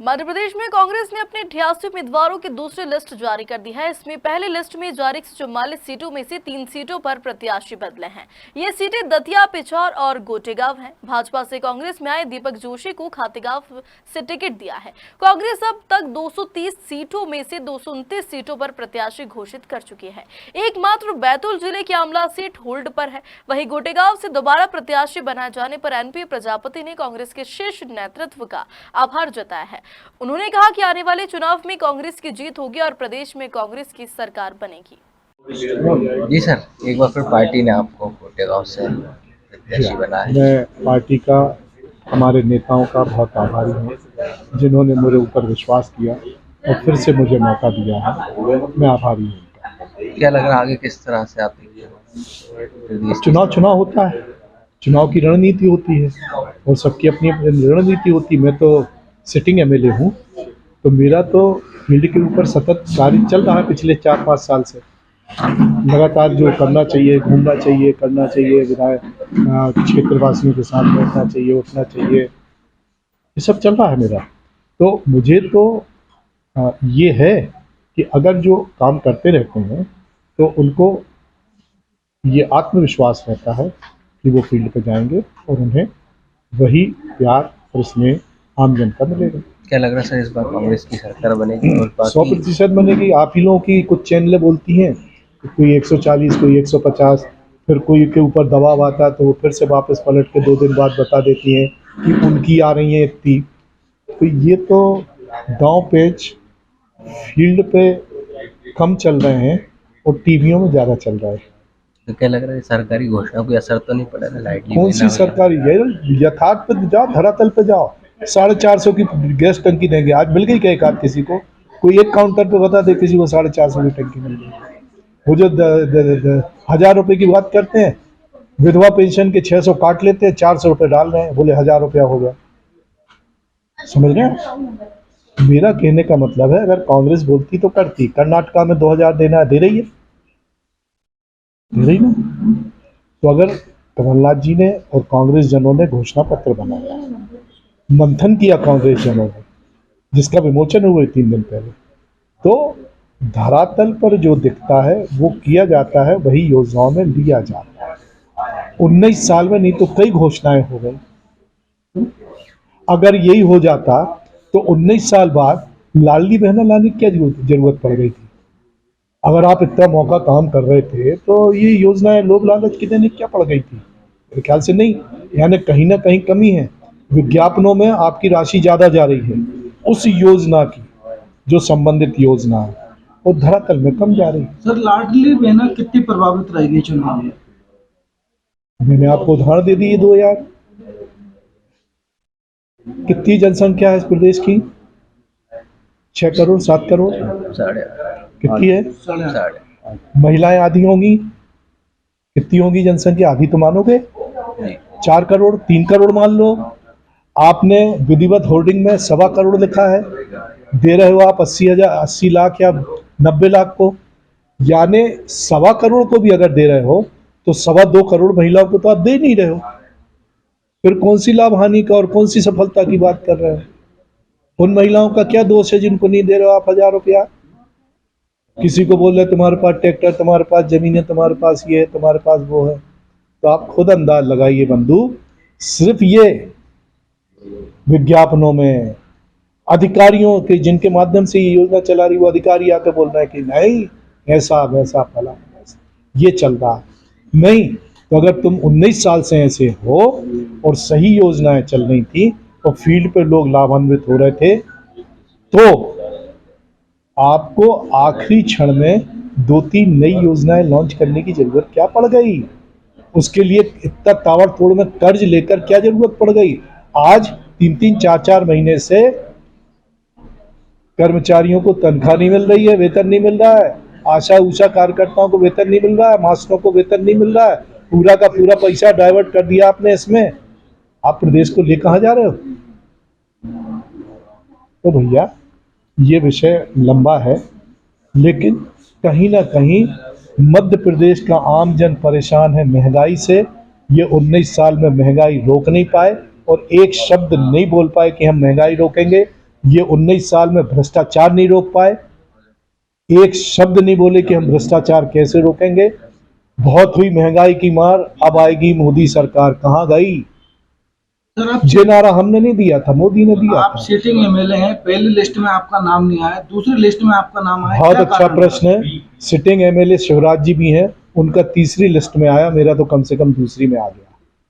मध्य प्रदेश में कांग्रेस ने अपने 88 उम्मीदवारों की दूसरी लिस्ट जारी कर दी है। इसमें पहली लिस्ट में जारी 144 सीटों में से 3 सीटों पर प्रत्याशी बदले हैं। ये सीटें दतिया, पिछौर और गोटेगांव हैं। भाजपा से कांग्रेस में आए दीपक जोशी को खातेगांव से टिकट दिया है। कांग्रेस अब तक 230 सीटों में से 229 सीटों पर प्रत्याशी घोषित कर चुकी है। एकमात्र बैतूल जिले की आमला सीट होल्ड पर है। वहीं गोटेगांव से दोबारा प्रत्याशी बनाए जाने पर एनपी प्रजापति ने कांग्रेस के शीर्ष नेतृत्व का आभार जताया है। उन्होंने कहा कि आने वाले चुनाव में कांग्रेस की जीत होगी और प्रदेश में कांग्रेस की सरकार बनेगी। जी सर, एक बार फिर पार्टी ने आपको गोटेगांव से प्रत्याशी बनाया है। मैं पार्टी का, हमारे नेताओं का बहुत आभारी हूँ जिन्होंने मेरे ऊपर विश्वास किया और फिर से मुझे मौका दिया है। मैं आभारी हूँ। क्या लग रहा है आगे किस तरह से आप चुनाव होता है, चुनाव की रणनीति होती है और सबकी अपनी अपनी रणनीति होती है। मैं तो सिटिंग एमएलए हूँ, तो मेरा तो फील्ड के ऊपर सतत कार्य चल रहा है पिछले 4-5 साल से। लगातार जो करना चाहिए, घूमना चाहिए, करना चाहिए, विधायक क्षेत्रवासियों के साथ बैठना चाहिए, उठना चाहिए, ये सब चल रहा है मेरा। तो मुझे तो ये है कि अगर जो काम करते रहते हैं तो उनको ये आत्मविश्वास रहता है कि वो फील्ड पे जाएंगे और उन्हें वही प्यार और स्नेह आम जनता मिलेगा। क्या लग रहा है सर, इस बार कांग्रेस की सरकार बनेगी? 100% बनेगी। आप ही लोगों की कुछ चैनलें बोलती हैं कोई 140, कोई 150, फिर कोई के ऊपर दबाव आता है तो वो फिर से वापस पलट के 2 दिन बाद बता देती हैं कि उनकी आ रही हैं इतनी। तो ये तो दांव पेच फील्ड पे कम चल रहे हैं और टीवियों में ज़्यादा चल रहा है। तो क्या लग रहा है सरकारी घोषणा कोई असर तो नहीं पड़ेगा? लाइट कौन सी सरकारी? यथार्थ पे जाओ, धरातल पे जाओ। 450 की गैस टंकी देंगे, आज मिल गई क्या एक आध किसी को? कोई एक काउंटर पे बता दे किसी को 450 की टंकी मिल गई। वो जो 1000 रुपए की बात करते हैं, विधवा पेंशन के 600 काट लेते हैं, 400 रुपए डाल रहे हैं, बोले 1000 रुपया हो गया। समझ रहे हैं? मेरा कहने का मतलब है, अगर कांग्रेस बोलती तो करती। कर्नाटका में 2000 देना है, दे रही है, दे रही ना। तो अगर कमलनाथ जी ने और कांग्रेस जनों ने घोषणा पत्र बनाया, मंथन किया कांग्रेस जनों ने, जिसका विमोचन हुआ 3 दिन पहले, तो धरातल पर जो दिखता है वो किया जाता है, वही योजनाओं में लिया जाता है। 19 साल में नहीं तो कई घोषणाएं हो गई। अगर यही हो जाता तो 19 साल बाद लाडली बहना लाने की क्या जरूरत पड़ गई थी? अगर आप इतना मौका काम कर रहे थे तो ये योजनाएं लोभ लालच की देने क्या पड़ गई थी? मेरे ख्याल से नहीं। यानी कहीं ना कहीं कमी है। विज्ञापनों में आपकी राशि ज़्यादा जा रही है उस योजना की, जो संबंधित योजना है, और धरातल में कम जा रही है। सर, लाडली बहना कितनी प्रभावित रहेगी चुनाव में? मैंने आपको उदाहरण दे दी 2 यार। कितनी जनसंख्या है इस प्रदेश की? 6 करोड़ 7 करोड़? कितनी है? 8.5। महिलाएं आधी होंगी। कितनी होंगी जनसंख्या? आधी तो मानोगे? 4 करोड़ 3 करोड़ मान लो। आपने विधिवत होर्डिंग में 1.25 करोड़ लिखा है, दे रहे हो आप 80 लाख या 90 लाख को। यानी 1.25 करोड़ को भी अगर दे रहे हो तो 2.25 करोड़ महिलाओं को तो आप दे नहीं रहे हो। फिर कौन सी लाभ हानि का और कौन सी सफलता की बात कर रहे हो? उन महिलाओं का क्या दोष है जिनको नहीं दे रहे हो आप 1000 रुपया? किसी को बोल रहे तुम्हारे पास ट्रैक्टर, तुम्हारे पास जमीन है, तुम्हारे पास ये है, तुम्हारे पास वो है। तो आप खुद अंदाज लगाइए बंधु। सिर्फ ये विज्ञापनों में अधिकारियों के, जिनके माध्यम से ये योजना चला रही, वो अधिकारी आकर बोल रहे हैं कि नहीं ऐसा वैसा फला, ये चल रहा है। नहीं तो अगर तुम 19 साल से ऐसे हो और सही योजनाएं चल रही थी और फील्ड पे लोग लाभान्वित हो रहे थे, तो आपको आखिरी क्षण में 2-3 नई योजनाएं लॉन्च करने की जरूरत क्या पड़ गई? उसके लिए इतना ताबड़तोड़ में कर्ज लेकर क्या जरूरत पड़ गई? आज 3-3, 4-4 महीने से कर्मचारियों को तनख्वाह नहीं मिल रही है, वेतन नहीं मिल रहा है। आशा उषा कार्यकर्ताओं को वेतन नहीं मिल रहा है, मास्टरों को वेतन नहीं मिल रहा है। पूरा का पूरा पैसा डाइवर्ट कर दिया आपने इसमें। आप प्रदेश को ले कहां जा रहे हो? तो भैया ये विषय लंबा है, लेकिन कहीं ना कहीं मध्य प्रदेश का आम जन परेशान है महंगाई से। ये 19 साल में महंगाई रोक नहीं पाए और एक शब्द नहीं बोल पाए कि हम महंगाई रोकेंगे। ये 19 साल में भ्रष्टाचार नहीं रोक पाए, एक शब्द नहीं बोले कि हम भ्रष्टाचार कैसे रोकेंगे। बहुत हुई महंगाई की मार, अब आएगी मोदी सरकार, कहाँ गई? सर आप ये नारा हमने नहीं दिया था, मोदी ने दिया आप था। सिटिंग एमएलए हैं, पहली लिस्ट में आपका नाम नहीं आया, दूसरी लिस्ट में आपका नाम आया, बहुत क्या अच्छा कारण प्रश्न है। सिटिंग एमएलए शिवराज जी भी हैं, उनका तीसरी लिस्ट में आया, मेरा तो कम से कम दूसरी में आ गया।